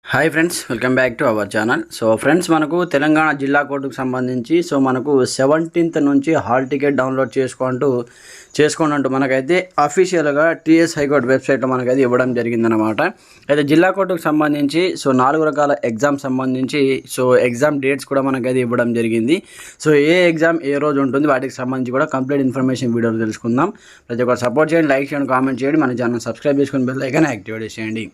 Hi friends, welcome back to our channel. So friends, మనకు తెలంగాణ జిల్లా కోర్టుకు సంబంధించి మనకు 17th నుంచి హాల్ టికెట్ డౌన్లోడ్ చేసుకోండి మనకైతే అఫీషియల్గా టీఎస్ హైకోర్టు వెబ్సైట్లో మనకైతే ఇవ్వడం జరిగిందనమాట. అయితే జిల్లా కోర్టుకు సంబంధించి 4 రకాల ఎగ్జామ్ సంబంధించి ఎగ్జామ్ డేట్స్ కూడా మనకైతే ఇవ్వడం జరిగింది. ఏ ఎగ్జామ్ ఏ రోజు ఉంటుంది, వాటికి సంబంధించి కూడా కంప్లీట్ ఇన్ఫర్మేషన్ వీడియోలో తెలుసుకుందాం. ప్రతి ఒక్కరు సపోర్ట్ చేయండి, లైక్ చేయండి, కామెంట్ చేయండి, మన ఛానల్ సబ్స్క్రైబ్ చేసుకుని బెల్ ఐకాన్ యాక్టివేట్ చేయండి.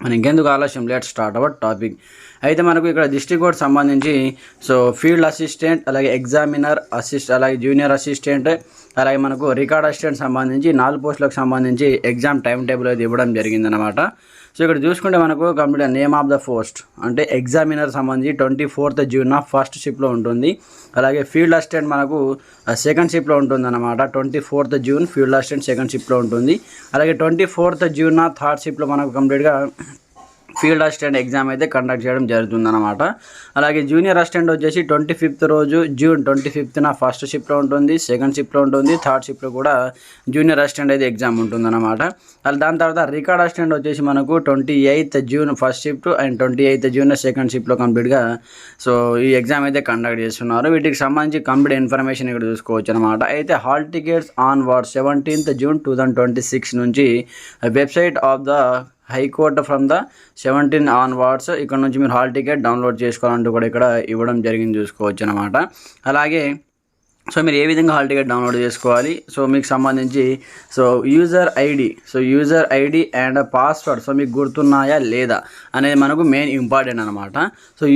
మనం ఇంకెందుకు ఆలస్యం, లెట్ స్టార్ట్ అవర్ టాపిక్. అయితే మనకు ఇక్కడ డిస్ట్రిక్ట్ కోర్ట్ సంబంధించి ఫీల్డ్ అసిస్టెంట్, అలాగే ఎగ్జామినర్ అలాగే జూనియర్ అసిస్టెంట్, అలాగే మనకు రికార్డ్ అసిస్టెంట్ సంబంధించి 4 పోస్టులకు సంబంధించి ఎగ్జామ్ టైం టేబుల్ అయితే ఇవ్వడం జరిగిందనమాట. ఇక్కడ చూసుకుంటే మనకు complete name of the post అంటే ఎగ్జామినర్ సంబంధించి 24th June ఫస్ట్ షిఫ్ట్లో ఉంటుంది. అలాగే ఫీల్డ్ అసిస్టెంట్ మనకు సెకండ్ షిఫ్ట్లో ఉంటుంది అనమాట. 24th June field assistant second షిఫ్ట్లో ఉంటుంది. అలాగే 24th June థర్డ్ షిఫ్ట్లో మనకు కంప్లీట్గా ఫీల్డ్ అసిస్టెంట్ ఎగ్జామ్ అయితే కండక్ట్ చేయడం జరుగుతుందన్నమాట. అలాగే జూనియర్ అసిస్టెంట్ వచ్చేసి 25th June 25th ఫస్ట్ షిఫ్ట్లో ఉంటుంది, సెకండ్ షిఫ్ట్లో ఉంటుంది, థర్డ్ షిఫ్ట్లో కూడా జూనియర్ అసిస్టెంట్ అయితే ఎగ్జామ్ ఉంటుందన్నమాట. దాని తర్వాత రికార్డ్ అసిస్టెంట్ వచ్చేసి మనకు 28th June first shift and 28th June second షిఫ్ట్లో కంప్లీట్గా ఈ ఎగ్జామ్ అయితే కండక్ట్ చేస్తున్నారు. వీటికి సంబంధించి కంప్లీట్ ఇన్ఫర్మేషన్ ఇక్కడ చూసుకోవచ్చు అనమాట. అయితే hall tickets on war 17th June 2026 నుంచి website of the high court from the 17 onwards ఇక్కడ నుంచి మీరు హాల్ టికెట్ డౌన్లోడ్ చేసుకోవాలంటూ కూడా ఇక్కడ ఇవ్వడం జరిగింది, చూసుకోవచ్చు అనమాట. అలాగే మీరు ఏ విధంగా హాల్ టికెట్ డౌన్లోడ్ చేసుకోవాలి, మీకు సంబంధించి యూజర్ ఐడి అండ్ పాస్వర్డ్ మీకు గుర్తున్నాయా లేదా అనేది మనకు మెయిన్ ఇంపార్టెంట్ అనమాట.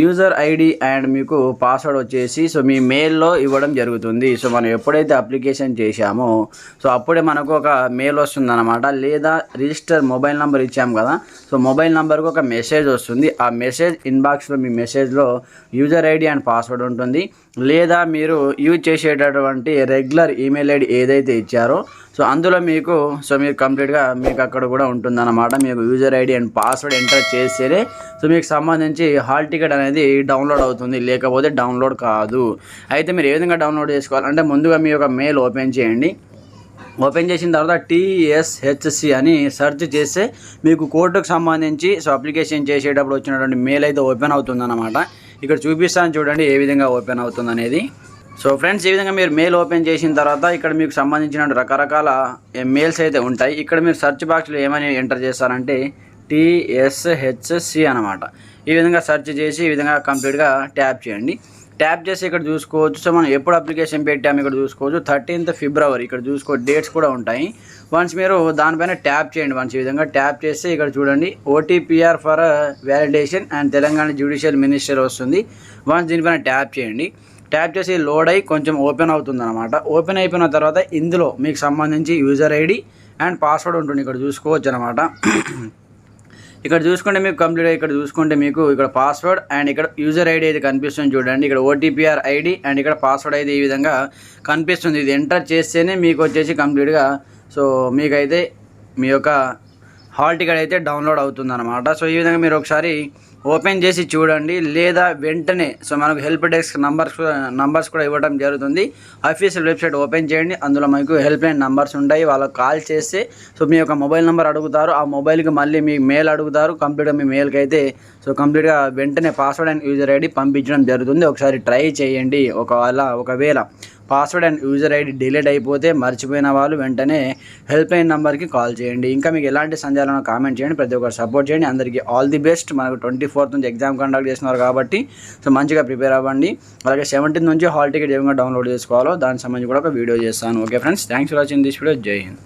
యూజర్ ఐడి అండ్ మీకు పాస్వర్డ్ వచ్చేసి మీ మెయిల్లో ఇవ్వడం జరుగుతుంది. మనం ఎప్పుడైతే అప్లికేషన్ చేశామో అప్పుడే మనకు ఒక మెయిల్ వస్తుంది అనమాట. లేదా రిజిస్టర్ మొబైల్ నెంబర్ ఇచ్చాము కదా, మొబైల్ నెంబర్కి ఒక మెసేజ్ వస్తుంది. ఆ మెసేజ్ ఇన్బాక్స్లో మీ మెసేజ్లో యూజర్ ఐడి అండ్ పాస్వర్డ్ ఉంటుంది. లేదా మీరు యూజ్ చేసేటటువంటి రెగ్యులర్ ఈమెయిల్ ఐడి ఏదైతే ఇచ్చారో అందులో మీకు మీరు కంప్లీట్గా మీకు అక్కడ కూడా ఉంటుందన్నమాట. మీకు user ID and password enter చేస్తేనే మీకు సంబంధించి హాల్ టికెట్ అనేది డౌన్లోడ్ అవుతుంది, లేకపోతే డౌన్లోడ్ కాదు. అయితే మీరు ఏ విధంగా డౌన్లోడ్ చేసుకోవాలంటే ముందుగా మీ యొక్క మెయిల్ ఓపెన్ చేయండి. ఓపెన్ చేసిన తర్వాత TSHC అని సెర్చ్ చేస్తే మీకు కోర్టుకు సంబంధించి అప్లికేషన్ చేసేటప్పుడు వచ్చినటువంటి మెయిల్ అయితే ఓపెన్ అవుతుందన్నమాట. ఇక్కడ చూపిస్తాను చూడండి ఏ విధంగా ఓపెన్ అవుతుంది అనేది. ఫ్రెండ్స్, ఈ విధంగా మీరు మెయిల్ ఓపెన్ చేసిన తర్వాత ఇక్కడ మీకు సంబంధించిన రకరకాల మెయిల్స్ అయితే ఉంటాయి. ఇక్కడ మీరు సెర్చ్ బాక్స్లో ఏమని ఎంటర్ చేస్తారంటే TSHC అనమాట. ఈ విధంగా సెర్చ్ చేసి ఈ విధంగా కంప్లీట్గా ట్యాప్ చేయండి. ట్యాప్ చేసి ఇక్కడ చూసుకోవచ్చు మనం ఎప్పుడు అప్లికేషన్ పెట్టాము ఇక్కడ చూసుకోవచ్చు. 13th February ఇక్కడ డేట్స్ కూడా ఉంటాయి. వన్స్ మీరు దానిపైన ట్యాప్ చేయండి. వన్స్ ఈ విధంగా ట్యాప్ చేస్తే ఇక్కడ చూడండి OTPR for validation and Telangana judicial minister వస్తుంది. వన్స్ దీనిపైన ట్యాప్ చేయండి. ట్యాప్ చేసి లోడ్ అయ్యి కొంచెం ఓపెన్ అవుతుంది అనమాట. ఓపెన్ అయిపోయిన తర్వాత ఇందులో మీకు సంబంధించి యూజర్ ఐడి అండ్ పాస్వర్డ్ ఉంటుంది, ఇక్కడ చూసుకోవచ్చు అనమాట. ఇక్కడ చూసుకుంటే మీకు కంప్లీట్గా ఇక్కడ చూసుకుంటే మీకు ఇక్కడ పాస్వర్డ్ అండ్ ఇక్కడ యూజర్ ఐడి అయితే కనిపిస్తుంది చూడండి. ఇక్కడ OTPR ఐడి అండ్ ఇక్కడ పాస్వర్డ్ అయితే ఈ విధంగా కనిపిస్తుంది. ఇది ఎంటర్ చేస్తేనే మీకు వచ్చేసి కంప్లీట్గా మీకైతే మీ యొక్క హాల్ టికెట్ అయితే డౌన్లోడ్ అవుతుంది అనమాట. ఈ విధంగా మీరు ఒకసారి ఓపెన్ చేసి చూడండి. లేదా వెంటనే మనకు హెల్ప్ డెస్క్ నంబర్స్ కూడా ఇవ్వడం జరుగుతుంది. అఫీషియల్ వెబ్సైట్ ఓపెన్ చేయండి, అందులో మీకు హెల్ప్ లైన్ నంబర్స్ ఉంటాయి. వాళ్ళకి కాల్ చేస్తే మీ యొక్క మొబైల్ నెంబర్ అడుగుతారు. ఆ మొబైల్కి మళ్ళీ మీ మెయిల్ అడుగుతారు. కంప్లీట్గా మీ మెయిల్కి అయితే కంప్లీట్గా వెంటనే పాస్వర్డ్ అండ్ యూజర్ ఐడి పంపించడం జరుగుతుంది. ఒకసారి ట్రై చేయండి. ఒకవేళ password and user ID delete అయిపోతే మర్చిపోయిన వాళ్ళు వెంటనే హెల్ప్ లైన్ నెంబర్కి కాల్ చేయండి. ఇంకా మీకు ఎలాంటి సందేహాలను కామెంట్ చేయండి. ప్రతి ఒక్కరు సపోర్ట్ చేయండి. అందరికీ ఆల్ ది బెస్ట్. మనకు 24th నుంచి ఎగ్జామ్ కండక్ట్ చేస్తున్నారు కాబట్టి మంచిగా ప్రిపేర్ అవ్వండి. అలాగే 17th నుంచి హాల్ టికెట్ ఏ విధంగా డౌన్లోడ్ చేసుకోవాలో దానికి సంబంధించి కూడా ఒక వీడియో చేస్తాను. Okay friends, thanks for watching this video. జై హింద్.